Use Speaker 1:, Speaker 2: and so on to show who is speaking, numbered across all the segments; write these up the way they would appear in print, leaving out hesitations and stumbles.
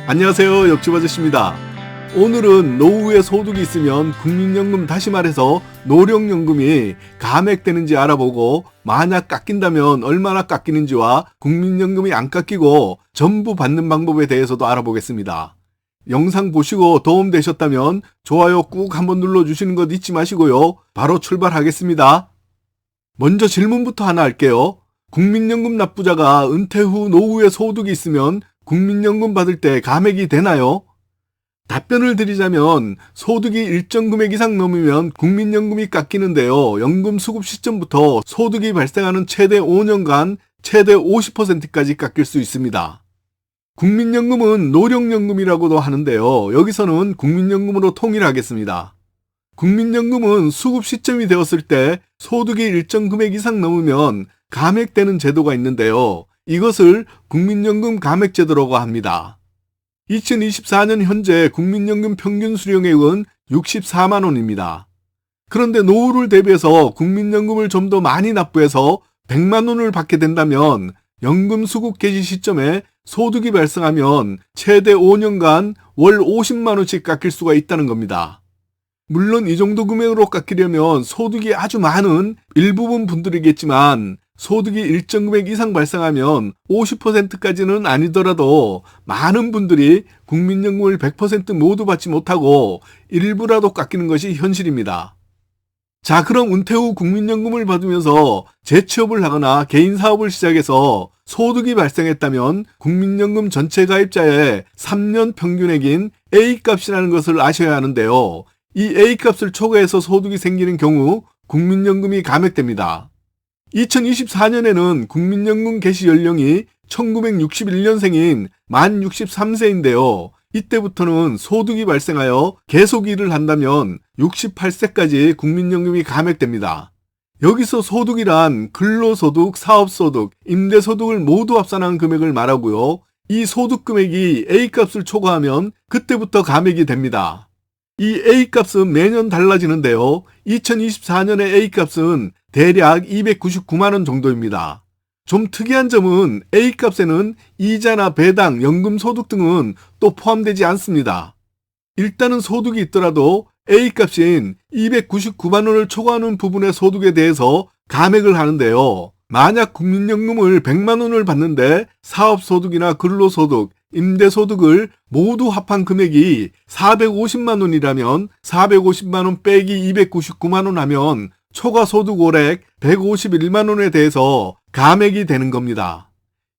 Speaker 1: 안녕하세요, 옆집 아저씨입니다. 오늘은 노후에 소득이 있으면 국민연금, 다시 말해서 노령연금이 감액되는지 알아보고, 만약 깎인다면 얼마나 깎이는지와 국민연금이 안 깎이고 전부 받는 방법에 대해서도 알아보겠습니다. 영상 보시고 도움되셨다면 좋아요 꾹 한번 눌러주시는 것 잊지 마시고요. 바로 출발하겠습니다. 먼저 질문부터 하나 할게요. 국민연금 납부자가 은퇴 후 노후에 소득이 있으면 국민연금 받을 때 감액이 되나요? 답변을 드리자면 소득이 일정 금액 이상 넘으면 국민연금이 깎이는데요. 연금 수급 시점부터 소득이 발생하는 최대 5년간 최대 50%까지 깎일 수 있습니다. 국민연금은 노령연금이라고도 하는데요. 여기서는 국민연금으로 통일하겠습니다. 국민연금은 수급 시점이 되었을 때 소득이 일정 금액 이상 넘으면 감액되는 제도가 있는데요. 이것을 국민연금 감액제도라고 합니다. 2024년 현재 국민연금 평균 수령액은 64만 원입니다. 그런데 노후를 대비해서 국민연금을 좀 더 많이 납부해서 100만 원을 받게 된다면 연금 수급 개시 시점에 소득이 발생하면 최대 5년간 월 50만 원씩 깎일 수가 있다는 겁니다. 물론 이 정도 금액으로 깎이려면 소득이 아주 많은 일부분 분들이겠지만 소득이 일정 금액 이상 발생하면 50%까지는 아니더라도 많은 분들이 국민연금을 100% 모두 받지 못하고 일부라도 깎이는 것이 현실입니다. 자, 그럼 은퇴 후 국민연금을 받으면서 재취업을 하거나 개인 사업을 시작해서 소득이 발생했다면 국민연금 전체 가입자의 3년 평균액인 A값이라는 것을 아셔야 하는데요. 이 A값을 초과해서 소득이 생기는 경우 국민연금이 감액됩니다. 2024년에는 국민연금 개시 연령이 1961년생인 만 63세인데요. 이때부터는 소득이 발생하여 계속 일을 한다면 68세까지 국민연금이 감액됩니다. 여기서 소득이란 근로소득, 사업소득, 임대소득을 모두 합산한 금액을 말하고요. 이 소득 금액이 A값을 초과하면 그때부터 감액이 됩니다. 이 A값은 매년 달라지는데요. 2024년의 A값은 대략 299만 원 정도입니다. 좀 특이한 점은 A값에는 이자나 배당, 연금소득 등은 또 포함되지 않습니다. 일단은 소득이 있더라도 A값인 299만 원을 초과하는 부분의 소득에 대해서 감액을 하는데요. 만약 국민연금을 100만 원을 받는데 사업소득이나 근로소득, 임대소득을 모두 합한 금액이 450만 원이라면 450만 원 빼기 299만 원 하면 초과 소득월액 151만 원에 대해서 감액이 되는 겁니다.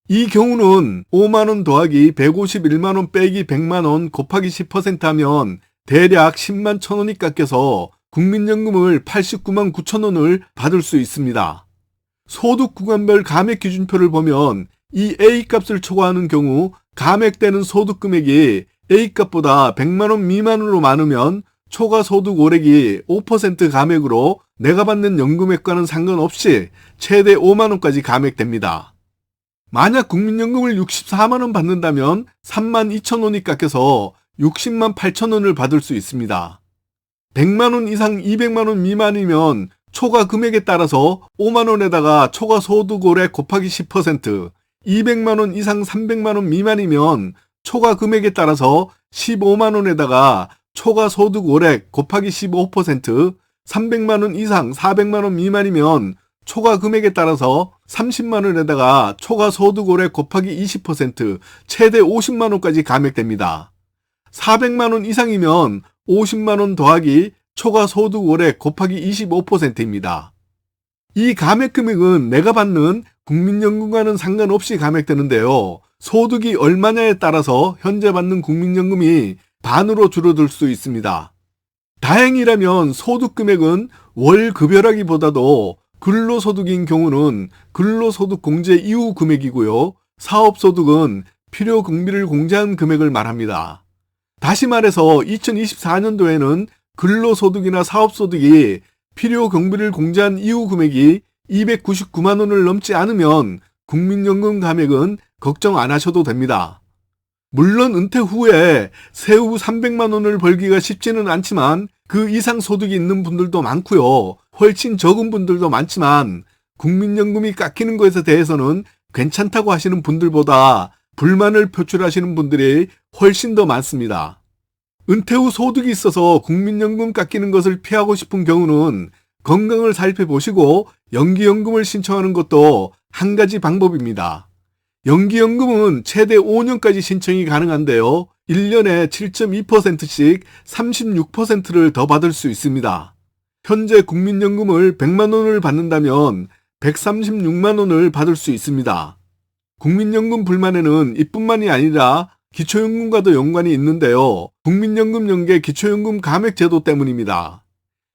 Speaker 1: 이 경우는 5만 원 더하기 151만 원 빼기 100만 원 곱하기 10% 하면 대략 10만 1,000원이 깎여서 국민연금을 89만 9천 원을 받을 수 있습니다. 소득 구간별 감액 기준표를 보면 이 A값을 초과하는 경우 감액되는 소득 금액이 A값보다 100만 원 미만으로 많으면 초과 소득 월액이 5% 감액으로 내가 받는 연금액과는 상관없이 최대 5만 원까지 감액됩니다. 만약 국민연금을 64만 원 받는다면 3만 2천 원이 깎여서 60만 8천 원을 받을 수 있습니다. 100만 원 이상 200만 원 미만이면 초과 금액에 따라서 5만 원에다가 초과 소득 월액 곱하기 10%, 200만 원 이상 300만 원 미만이면 초과 금액에 따라서 15만 원에다가 초과 소득 월액 곱하기 15%, 300만 원 이상 400만 원 미만이면 초과 금액에 따라서 30만 원에다가 초과 소득 월액 곱하기 20%, 최대 50만 원까지 감액됩니다. 400만 원 이상이면 50만 원 더하기 초과 소득 월액 곱하기 25%입니다. 이 감액 금액은 내가 받는 국민연금과는 상관없이 감액되는데요. 소득이 얼마냐에 따라서 현재 받는 국민연금이 반으로 줄어들 수 있습니다. 다행이라면 소득 금액은 월 급여라기보다도 근로소득인 경우는 근로소득 공제 이후 금액이고요. 사업소득은 필요 경비를 공제한 금액을 말합니다. 다시 말해서 2024년도에는 근로소득이나 사업소득이 필요 경비를 공제한 이후 금액이 299만 원을 넘지 않으면 국민연금 감액은 걱정 안 하셔도 됩니다. 물론 은퇴 후에 세후 300만 원을 벌기가 쉽지는 않지만 그 이상 소득이 있는 분들도 많고요. 훨씬 적은 분들도 많지만 국민연금이 깎이는 것에 대해서는 괜찮다고 하시는 분들보다 불만을 표출하시는 분들이 훨씬 더 많습니다. 은퇴 후 소득이 있어서 국민연금 깎이는 것을 피하고 싶은 경우는 건강을 살펴보시고 연기연금을 신청하는 것도 한 가지 방법입니다. 연기연금은 최대 5년까지 신청이 가능한데요. 1년에 7.2%씩 36%를 더 받을 수 있습니다. 현재 국민연금을 100만 원을 받는다면 136만 원을 받을 수 있습니다. 국민연금 불만에는 이뿐만이 아니라 기초연금과도 연관이 있는데요. 국민연금 연계 기초연금 감액제도 때문입니다.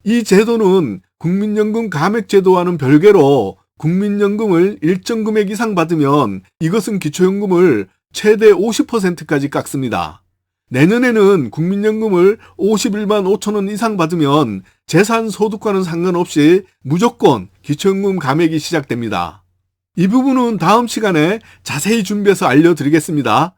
Speaker 1: 이 제도는 국민연금 감액제도와는 별개로 국민연금을 일정 금액 이상 받으면 이것은 기초연금을 최대 50%까지 깎습니다. 내년에는 국민연금을 51만 5천 원 이상 받으면 재산 소득과는 상관없이 무조건 기초연금 감액이 시작됩니다. 이 부분은 다음 시간에 자세히 준비해서 알려드리겠습니다.